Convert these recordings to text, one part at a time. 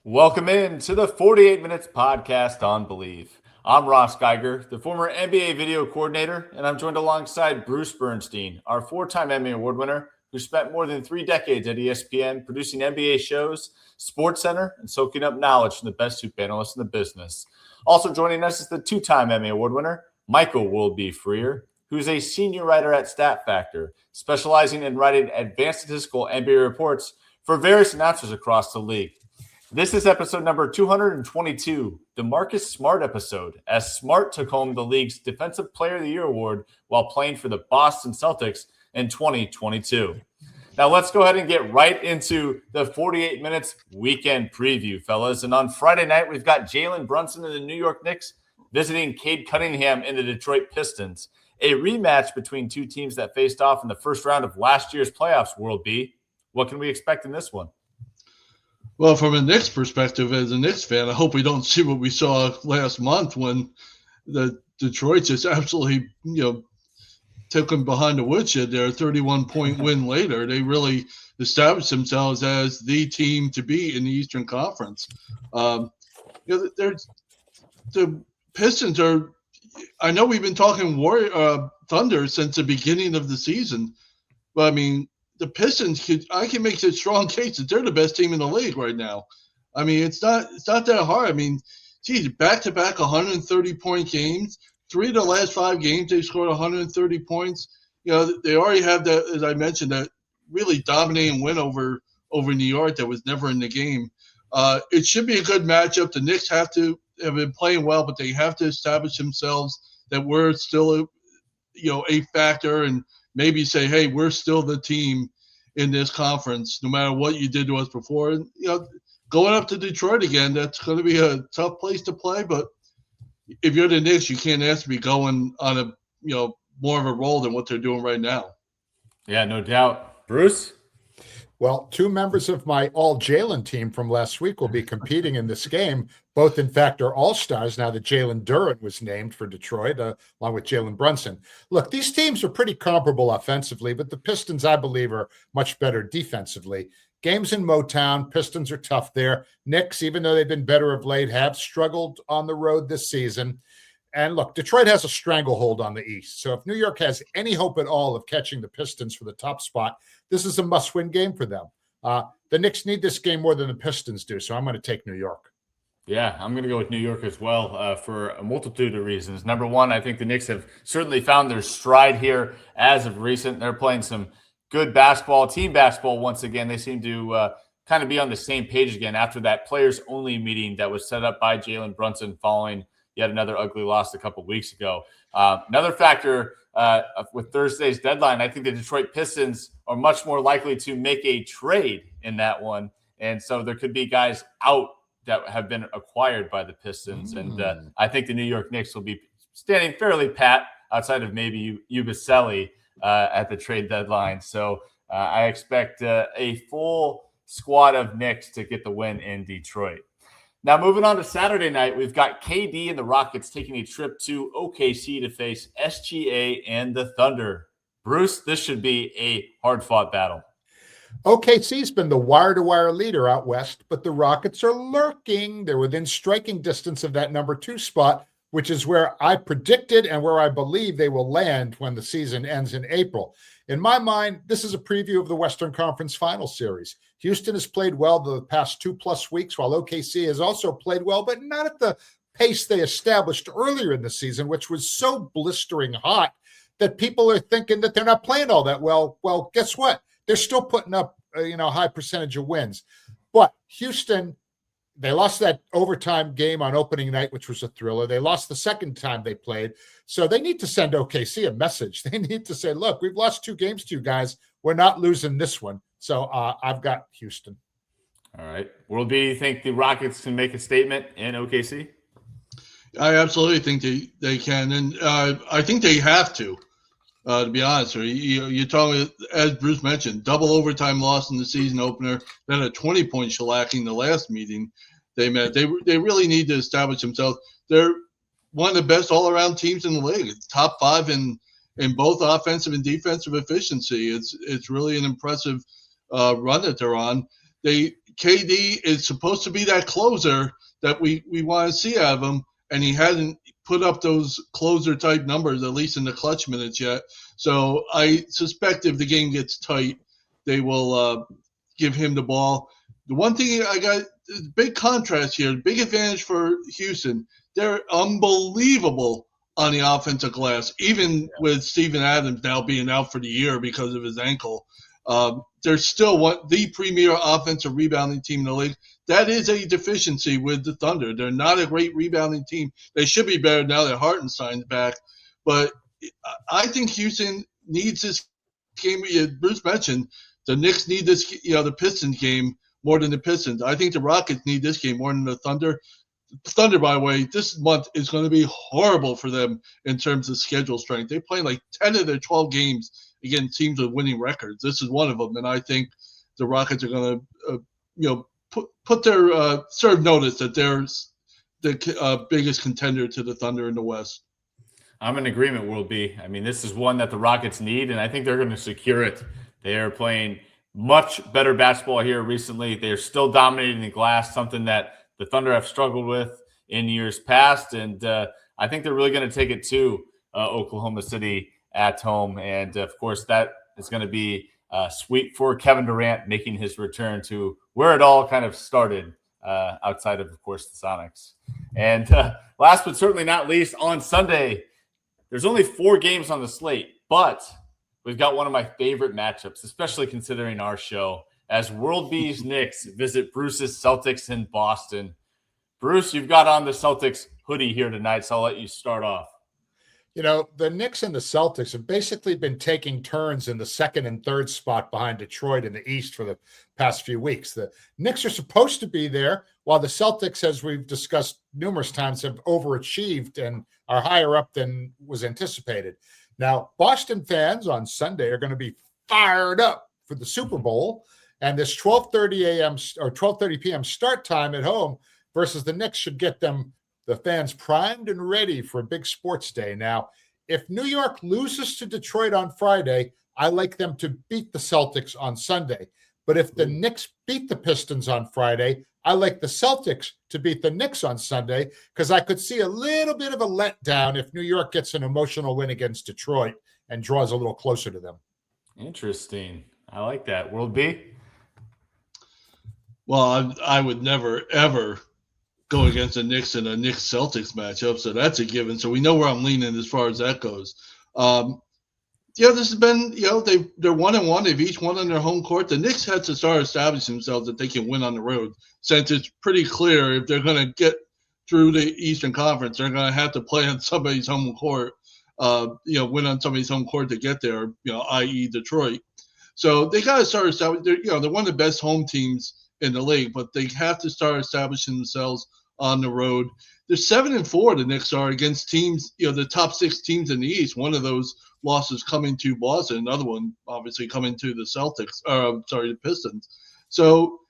Welcome in to the 48 Minutes Podcast on Believe. I'm Ross Geiger, the former NBA video coordinator, and I'm joined alongside Bruce Bernstein, our four-time Emmy Award winner who spent more than 3 decades at ESPN producing NBA shows, SportsCenter, and soaking up knowledge from the best hoop analysts in the business. Also joining us is the 2-time Emmy Award winner, Michael Wilby Freer, who's a senior writer at StatFactor, specializing in writing advanced statistical NBA reports for various announcers across the league. This is episode number 222, the Marcus Smart episode, as Smart took home the league's Defensive Player of the Year award while playing for the Boston Celtics in 2022. Now let's go ahead and get right into the 48 minutes weekend preview, fellas. And on Friday night, we've got Jalen Brunson and the New York Knicks visiting Cade Cunningham and the Detroit Pistons. A rematch between two teams that faced off in the first round of last year's playoffs, World B. What can we expect in this one? Well, from a Knicks perspective, as a Knicks fan, I hope we don't see what we saw last month when the Detroit just absolutely, took them behind the woodshed there. 31-point win later, they really established themselves as the team to be in the Eastern Conference. The Pistons are. I know we've been talking Thunder since the beginning of the season, but I mean. The Pistons I can make a strong case that they're the best team in the league right now. I mean, it's not that hard. I mean, geez, back-to-back 130-point games. 3 of the last 5 games they scored 130 points. They already have that, as I mentioned, that really dominating win over New York that was never in the game. It should be a good matchup. The Knicks have been playing well, but they have to establish themselves that we're still a factor and maybe say, hey, we're still the team in this conference, no matter what you did to us before. And, going up to Detroit again, that's going to be a tough place to play. But if you're the Knicks, you can't ask to be going on a, more of a roll than what they're doing right now. Yeah, no doubt. Bruce? Well, 2 members of my all-Jalen team from last week will be competing in this game. Both, in fact, are all-stars now that Jalen Duren was named for Detroit, along with Jalen Brunson. Look, these teams are pretty comparable offensively, but the Pistons, I believe, are much better defensively. Games in Motown, Pistons are tough there. Knicks, even though they've been better of late, have struggled on the road this season. And look, Detroit has a stranglehold on the East. So if New York has any hope at all of catching the Pistons for the top spot, this is a must-win game for them. The Knicks need this game more than the Pistons do, so I'm going to take New York. Yeah, I'm going to go with New York as well for a multitude of reasons. Number one, I think the Knicks have certainly found their stride here as of recent. They're playing some good basketball, team basketball once again. They seem to kind of be on the same page again after that players-only meeting that was set up by Jalen Brunson following yet another ugly loss a couple weeks ago. Another factor with Thursday's deadline, I think the Detroit Pistons are much more likely to make a trade in that one. And so there could be guys out that have been acquired by the Pistons. And I think the New York Knicks will be standing fairly pat outside of maybe Ubaselli at the trade deadline. So I expect a full squad of Knicks to get the win in Detroit. Now, moving on to Saturday night, we've got KD and the Rockets taking a trip to OKC to face SGA and the Thunder. Bruce, this should be a hard-fought battle. OKC's been the wire-to-wire leader out west, but the Rockets are lurking. They're within striking distance of that number 2 spot, which is where I predicted and where I believe they will land when the season ends in April. In my mind, this is a preview of the Western Conference Final Series. Houston has played well the past 2+ weeks, while OKC has also played well, but not at the pace they established earlier in the season, which was so blistering hot that people are thinking that they're not playing all that well. Well, guess what? They're still putting up, a high percentage of wins. But Houston, they lost that overtime game on opening night, which was a thriller. They lost the second time they played. So they need to send OKC a message. They need to say, look, we've lost 2 games to you guys. We're not losing this one. So I've got Houston. All right. World B, you think the Rockets can make a statement in OKC? I absolutely think they can. And I think they have to be honest. You're talking, as Bruce mentioned, double overtime loss in the season opener, then a 20-point shellacking the last meeting they met. They really need to establish themselves. They're one of the best all-around teams in the league. Top 5 in both offensive and defensive efficiency. It's really an impressive run that they're on. KD is supposed to be that closer that we want to see out of him, and he hasn't put up those closer-type numbers, at least in the clutch minutes yet. So I suspect if the game gets tight, they will give him the ball. The one thing I got is big contrast here, big advantage for Houston. They're unbelievable on the offensive glass, even with Steven Adams now being out for the year because of his ankle. They're still the premier offensive rebounding team in the league. That is a deficiency with the Thunder. They're not a great rebounding team. They should be better now that Hartenstein's back. But I think Houston needs this game. Bruce mentioned the Knicks need this, the Pistons game more than the Pistons. I think the Rockets need this game more than the Thunder. Thunder, by the way, this month is going to be horrible for them in terms of schedule strength. They play like 10 of their 12 games against teams with winning records. This is one of them, and I think the Rockets are going to, put their serve notice that they're the biggest contender to the Thunder in the West. I'm in agreement, World B. I mean, this is one that the Rockets need, and I think they're going to secure it. They are playing much better basketball here recently. They're still dominating the glass, something that the Thunder have struggled with in years past, and I think they're really going to take it to Oklahoma City at home. And, of course, that is going to be sweet for Kevin Durant making his return to where it all kind of started outside of course, the Sonics. And last but certainly not least, on Sunday, there's only 4 games on the slate, but we've got one of my favorite matchups, especially considering our show, as World B's Knicks visit Bruce's Celtics in Boston. Bruce, you've got on the Celtics hoodie here tonight, so I'll let you start off. The Knicks and the Celtics have basically been taking turns in the second and third spot behind Detroit in the East for the past few weeks. The Knicks are supposed to be there, while the Celtics, as we've discussed numerous times, have overachieved and are higher up than was anticipated. Now, Boston fans on Sunday are going to be fired up for the Super Bowl, and this 12:30 a.m. or 12:30 p.m. start time at home versus the Knicks should get them, the fans, primed and ready for a big sports day. Now, if New York loses to Detroit on Friday, I like them to beat the Celtics on Sunday. But if the Knicks beat the Pistons on Friday, I like the Celtics to beat the Knicks on Sunday, because I could see a little bit of a letdown if New York gets an emotional win against Detroit and draws a little closer to them. Interesting. I like that. World B? Well, I would never, ever go against the Knicks in a Knicks-Celtics matchup, so that's a given. So we know where I'm leaning as far as that goes. This has been, they're 1-1. They've each won on their home court. The Knicks had to start establishing themselves that they can win on the road, since it's pretty clear if they're going to get through the Eastern Conference, they're going to have to play on somebody's home court, win on somebody's home court to get there, i.e. Detroit. So they got to start establishing. They're one of the best home teams in the league, but they have to start establishing themselves on the road. They're 7-4. The Knicks are against teams, the top 6 teams in the East. One of those losses coming to Boston, another one obviously coming to the Celtics. The Pistons. So,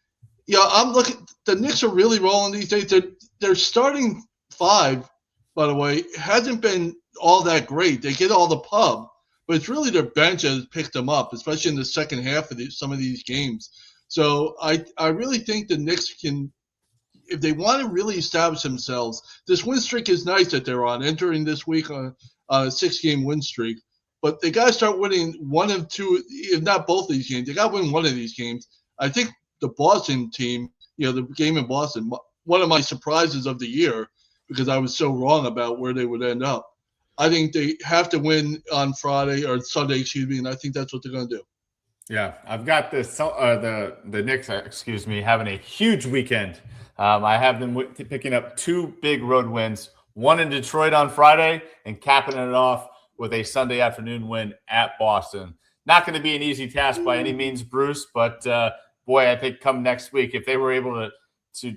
I'm looking. The Knicks are really rolling these days. Their starting 5, by the way, hasn't been all that great. They get all the pub, but it's really their bench that has picked them up, especially in the second half of some of these games. So I really think the Knicks can, if they want to really establish themselves, this win streak is nice that they're on, entering this week on a 6-game win streak. But they got to start winning one of 2, if not both of these games. They got to win one of these games. I think the Boston team, the game in Boston, one of my surprises of the year, because I was so wrong about where they would end up. I think they have to win on Friday or Sunday, and I think that's what they're going to do. Yeah, I've got the Knicks, having a huge weekend. I have them picking up 2 big road wins, one in Detroit on Friday and capping it off with a Sunday afternoon win at Boston. Not going to be an easy task by any means, Bruce, but boy, I think come next week, if they were able to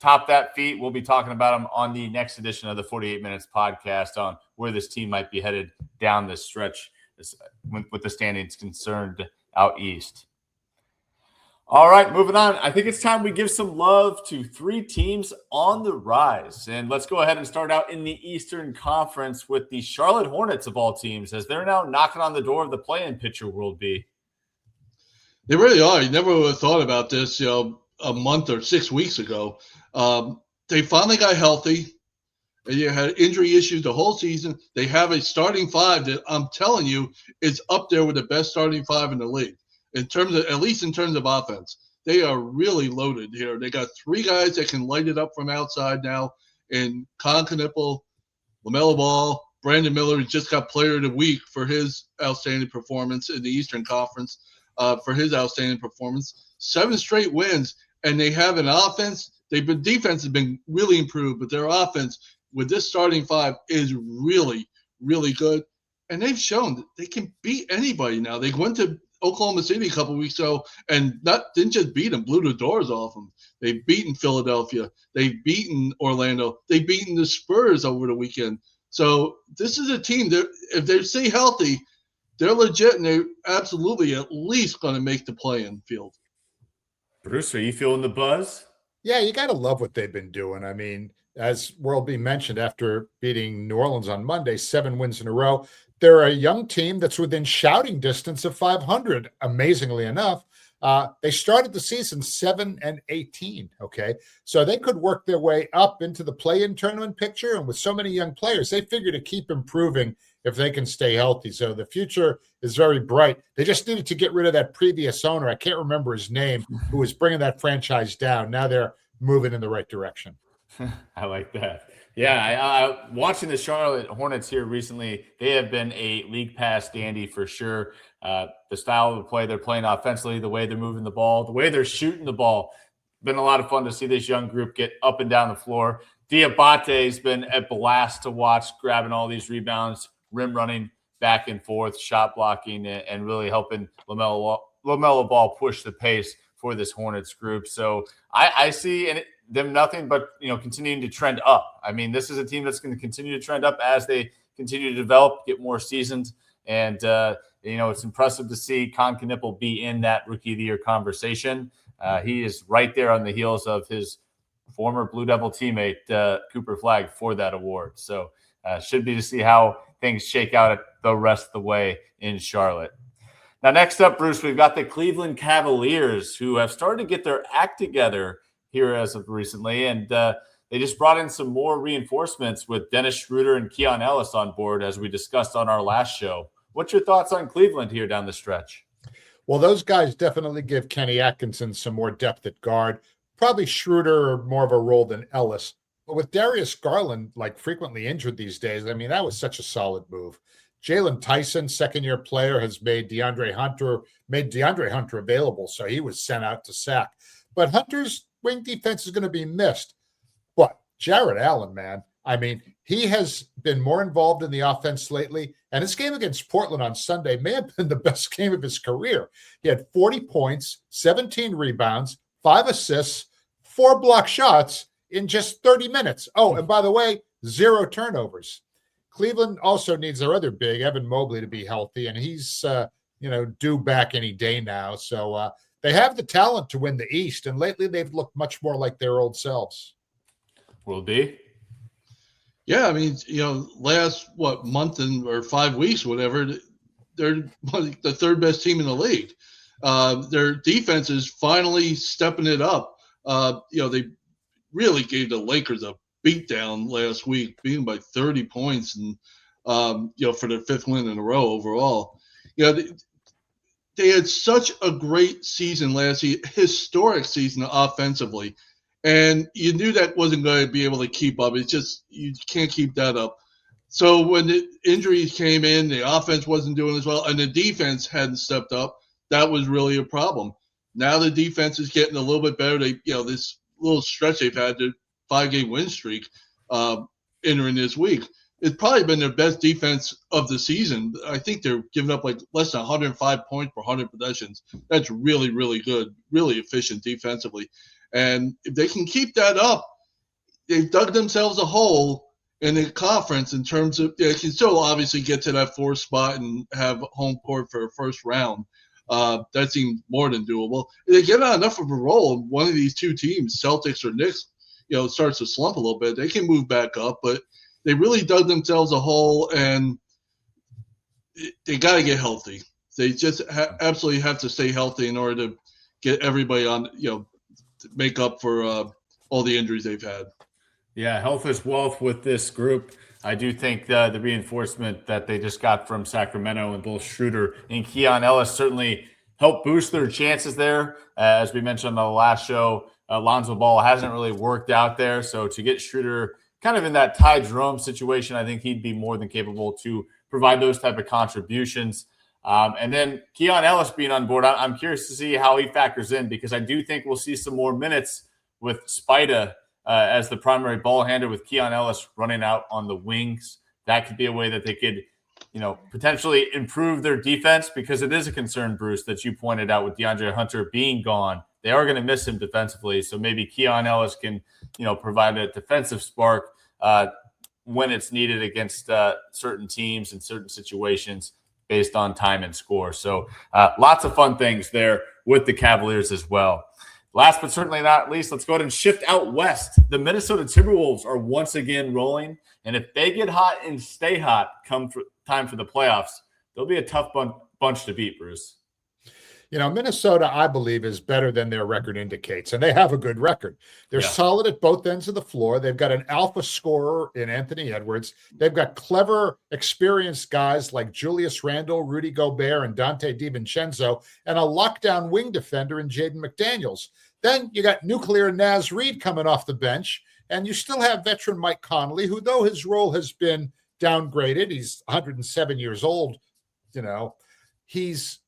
top that feat, we'll be talking about them on the next edition of the 48 Minutes podcast on where this team might be headed down this stretch with the standings concerned out east. All right, moving on. I think it's time we give some love to 3 teams on the rise. And let's go ahead and start out in the Eastern Conference with the Charlotte Hornets of all teams, as they're now knocking on the door of the play-in picture, World B. They really are. You never would have thought about this, a month or 6 weeks ago. They finally got healthy. They had injury issues the whole season. They have a starting five that I'm telling you is up there with the best starting five in the league in terms of, at least in terms of offense. They are really loaded here. They got 3 guys that can light it up from outside now, in Con Knipple, LaMelo Ball, Brandon Miller, who just got Player of the Week for his outstanding performance in the Eastern Conference, for his outstanding performance. 7 straight wins, and they have an offense. Defense has been really improved, but their offense with this starting five is really, really good. And they've shown that they can beat anybody now. They went to Oklahoma City a couple weeks ago and didn't just beat them, blew the doors off them. They've beaten Philadelphia. They've beaten Orlando. They've beaten the Spurs over the weekend. So this is a team that, if they stay healthy, they're legit, and they're absolutely at least going to make the play-in field. Bruce, are you feeling the buzz? Yeah, you got to love what they've been doing. I mean, as Worldby mentioned, after beating New Orleans on Monday, 7 wins in a row, they're a young team that's within shouting distance of 500, amazingly enough. They started the season 7-18, okay? So they could work their way up into the play-in tournament picture, and with so many young players, they figure to keep improving if they can stay healthy. So the future is very bright. They just needed to get rid of that previous owner. I can't remember his name, who was bringing that franchise down. Now they're moving in the right direction. I like that. Yeah, watching the Charlotte Hornets here recently, they have been a league pass dandy for sure. The style of play they're playing offensively, the way they're moving the ball, the way they're shooting the ball, been a lot of fun to see this young group get up and down the floor. Diabate's been a blast to watch, grabbing all these rebounds, rim running back and forth, shot blocking, and really helping LaMelo Ball push the pace for this Hornets group. So I see them nothing but, continuing to trend up. I mean, this is a team that's going to continue to trend up as they continue to develop, get more seasons. And, it's impressive to see Con Knipple be in that Rookie of the Year conversation. He is right there on the heels of his former Blue Devil teammate, Cooper Flagg, for that award. So should be to see how things shake out the rest of the way in Charlotte. Now, next up, Bruce, we've got the Cleveland Cavaliers, who have started to get their act together here as of recently, and they just brought in some more reinforcements with Dennis Schroeder and Keon Ellis on board, as we discussed on our last show. What's your thoughts on Cleveland here down the stretch? Well, those guys definitely give Kenny Atkinson some more depth at guard. Probably Schroeder more of a role than Ellis. But with Darius Garland frequently injured these days, I mean, that was such a solid move. Jalen Tyson, second-year player, has made DeAndre Hunter available, so he was sent out to sack. But Hunter's wing defense is going to be missed. But Jared Allen, man, I mean, he has been more involved in the offense lately, and his game against Portland on Sunday may have been the best game of his career. He had 40 points, 17 rebounds, 5 assists, 4 block shots in just 30 minutes. Oh, and by the way, 0 turnovers. Cleveland also needs their other big, Evan Mobley, to be healthy, and he's, due back any day now. So they have the talent to win the East, and lately they've looked much more like their old selves. Will be. Yeah, I mean, last month or 5 weeks, whatever, they're the third best team in the league. Their defense is finally stepping it up. They really gave the Lakers a beatdown last week, beating by 30 points, and for their 5th win in a row overall. They had such a great season last year, historic season offensively. And you knew that wasn't going to be able to keep up. It's just, you can't keep that up. So when the injuries came in, the offense wasn't doing as well, and the defense hadn't stepped up. That was really a problem. Now the defense is getting a little bit better. They, this little stretch they've had, the 5-game win streak entering this week. It's probably been their best defense of the season. I think they're giving up less than 105 points per 100 possessions. That's really, really good, really efficient defensively. And if they can keep that up, they've dug themselves a hole in the conference in terms of they can still obviously get to that 4th spot and have home court for a first round. That seems more than doable. If they get on enough of a roll, one of these 2 teams, Celtics or Knicks, starts to slump a little bit, they can move back up. But they really dug themselves a hole, and they got to get healthy. They just absolutely have to stay healthy in order to get everybody on, make up for all the injuries they've had. Yeah, health is wealth with this group. I do think the reinforcement that they just got from Sacramento and both Schroeder and Keon Ellis certainly help boost their chances there. As we mentioned on the last show, Lonzo Ball hasn't really worked out there. So to get Schroeder kind of in that Ty Jerome situation, I think he'd be more than capable to provide those type of contributions. And then Keon Ellis being on board, I'm curious to see how he factors in, because I do think we'll see some more minutes with Spida as the primary ball handler, with Keon Ellis running out on the wings. That could be a way that they could, potentially improve their defense, because it is a concern, Bruce, that you pointed out with DeAndre Hunter being gone. They are going to miss him defensively. So maybe Keon Ellis can, provide a defensive spark when it's needed against certain teams in certain situations based on time and score. So lots of fun things there with the Cavaliers as well. Last but certainly not least, let's go ahead and shift out west. The Minnesota Timberwolves are once again rolling, and if they get hot and stay hot time for the playoffs, they'll be a tough bunch to beat, Bruce. Minnesota, I believe, is better than their record indicates, and they have a good record. They're solid at both ends of the floor. They've got an alpha scorer in Anthony Edwards. They've got clever, experienced guys like Julius Randle, Rudy Gobert, and Dante DiVincenzo, and a lockdown wing defender in Jaden McDaniels. Then you got nuclear Naz Reid coming off the bench, and you still have veteran Mike Conley, who, though his role has been downgraded, he's 107 years old, he's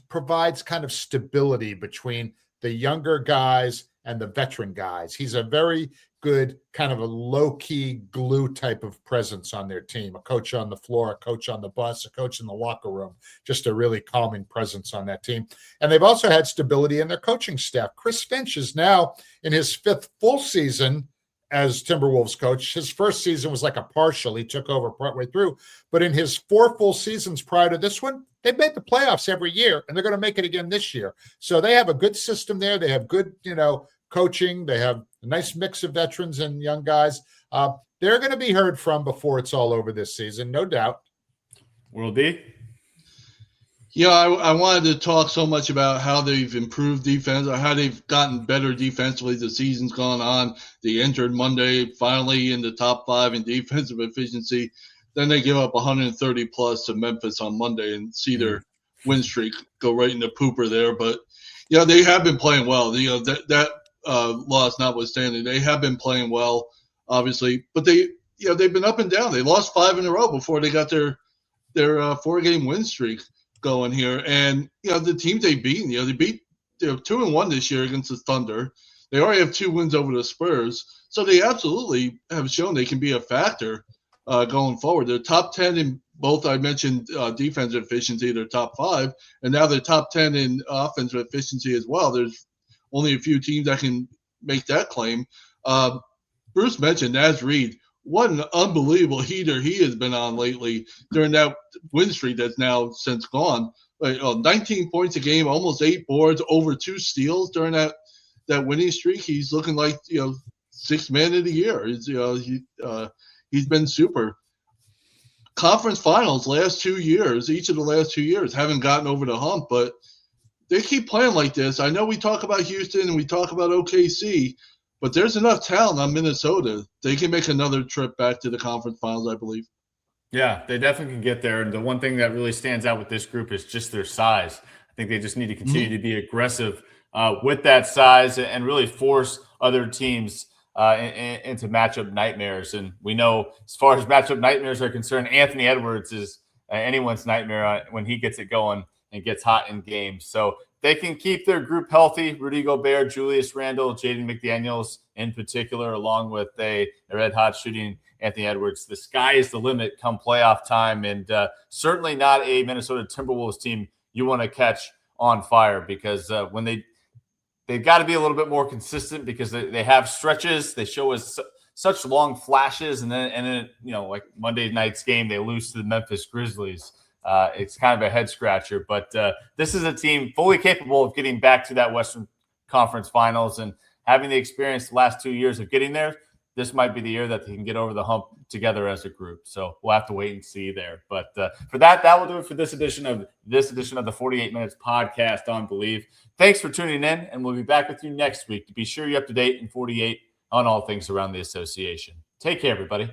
provides kind of stability between the younger guys and the veteran guys. He's a very good kind of a low-key glue type of presence on their team, a coach on the floor, a coach on the bus, a coach in the locker room, just a really calming presence on that team. And they've also had stability in their coaching staff. Chris Finch is now in his 5th full season as Timberwolves coach. His first season was like a partial. He took over partway through. But in his 4 full seasons prior to this one, they've made the playoffs every year, and they're going to make it again this year. So they have a good system there. They have good, coaching. They have a nice mix of veterans and young guys. They're going to be heard from before it's all over this season, no doubt. Will be. Yeah, I wanted to talk so much about how they've improved defense, or how they've gotten better defensively. The season's gone on. They entered Monday finally in the top 5 in defensive efficiency. Then they give up 130 plus to Memphis on Monday and see their win streak go right in the pooper there. But they have been playing well. That loss notwithstanding, they have been playing well, obviously. But they've been up and down. They lost 5 in a row before they got their 4-game win streak going here. And the teams they've beaten, they're 2-1 this year against the Thunder. They already have 2 wins over the Spurs, so they absolutely have shown they can be a factor going forward. They're top 10 in both. I mentioned defensive efficiency. They're top 5, and now they're top 10 in offensive efficiency as well. There's only a few teams that can make that claim. Bruce mentioned Naz Reid. What an unbelievable heater he has been on lately during that win streak that's now since gone. 19 points a game, almost 8 boards, over 2 steals during that winning streak. He's looking like 6th man of the year. He's been super. Conference finals last 2 years, each of the last 2 years, haven't gotten over the hump, but they keep playing like this. I know we talk about Houston and we talk about OKC, but there's enough talent on Minnesota. They can make another trip back to the conference finals, I believe. Yeah, they definitely can get there. And the one thing that really stands out with this group is just their size. I think they just need to continue to be aggressive with that size and really force other teams into matchup nightmares. And we know, as far as matchup nightmares are concerned, Anthony Edwards is anyone's nightmare when he gets it going and gets hot in games. So they can keep their group healthy. Rudy Gobert, Julius Randle, Jaden McDaniels in particular, along with a red-hot shooting Anthony Edwards. The sky is the limit come playoff time, and certainly not a Minnesota Timberwolves team you want to catch on fire, because when they've got to be a little bit more consistent, because they have stretches. They show us such long flashes, and then like Monday night's game, they lose to the Memphis Grizzlies. It's kind of a head scratcher, but this is a team fully capable of getting back to that Western Conference Finals, and having the experience the last 2 years of getting there. this might be the year that they can get over the hump together as a group. So we'll have to wait and see there. But for that will do it for this edition of the 48 Minutes podcast on Believe. Thanks for tuning in, and we'll be back with you next week to be sure you're up to date in 48 on all things around the association. Take care, everybody.